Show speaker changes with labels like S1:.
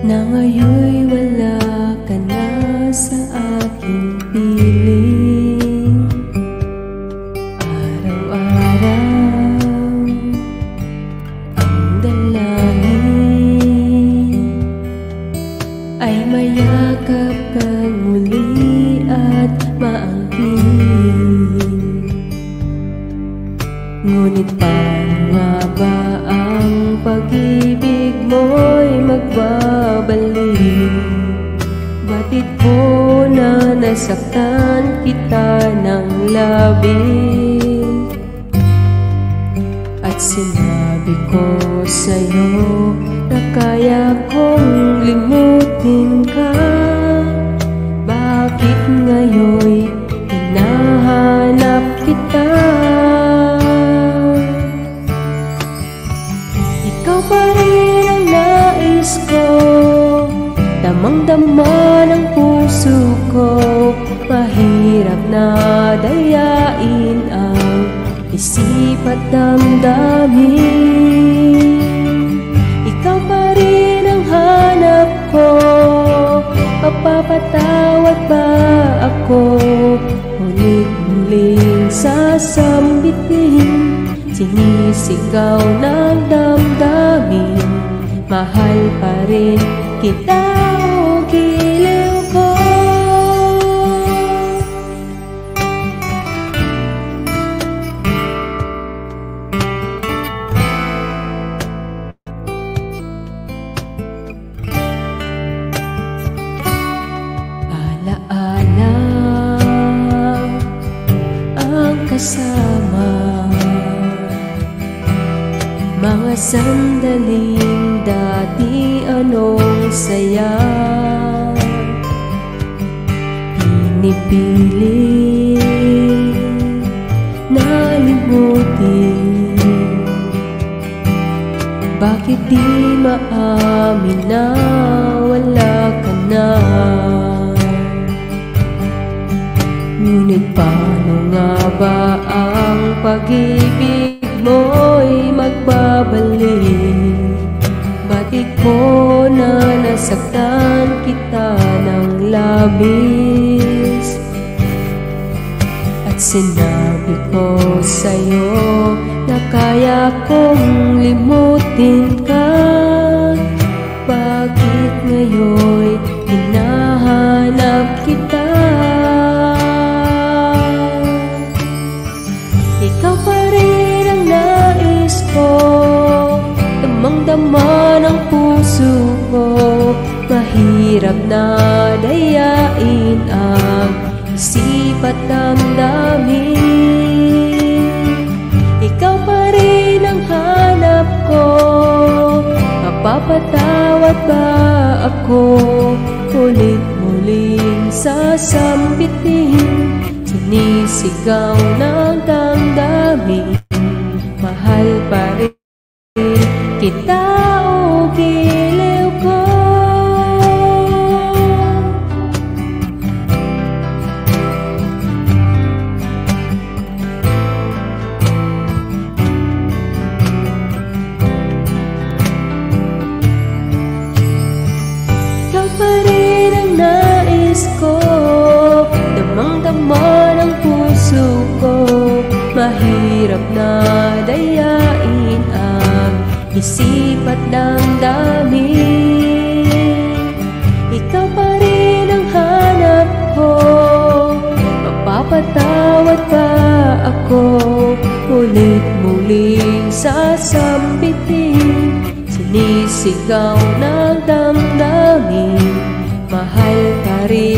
S1: na ngayon'y wala ka na sa aking piling. Araw-araw ang dalangin ay mayakap kang muli at maangkin. Ngunit paano nga ba ang pag-ibig mo'y magbabalik? Batid ko na nasaktan kita ng labis, at sinabi ko sa'yo na kaya kong limutin ka. Bakit ngayon'y hinahanap kita? Ikaw pa rin ang nais ko, damang-dama ng puso ko. Mahirap na dayain ang isip at damdamin. Ikaw pa rin ang hanap ko, mapapatawad ba ako? Ngunit muling sasambitin, sinisigaw ng damdamin. Mahal pa rin kita, o giliw ko. Alaala ang kasama, mga sandaling dati anong saya. Pinipilit na limutin, bakit di maamin na wala ka na? Ngunit paano nga ba ang pag-ibig mo'y magbabalik? Batid ko na nasaktan kita ng labis, at sinabi ko sa'yo na kaya kong limutin ka. Bakit ngayon'y hinahanap kita? Ikaw pa rin ang nais ko, damang-dama ng puso ko. Mahirap na dayain ang isip at damdamin. Ikaw pa rin ang hanap ko, mapapatawad ba ako? Ulit-muling sasambitin, sinisigaw ng damdamin. Mahal pa rin kita, o giliw ko. Ikaw pa rin ang nais ko, damang-dama ng puso ko. Mahirap na dayain ang isip at damdamin. Ikaw pa rin ang hanap ko, mapapatawad ba ako? Ulit-muling sasambitin, sinisigaw ng damdamin. Mahal pa rin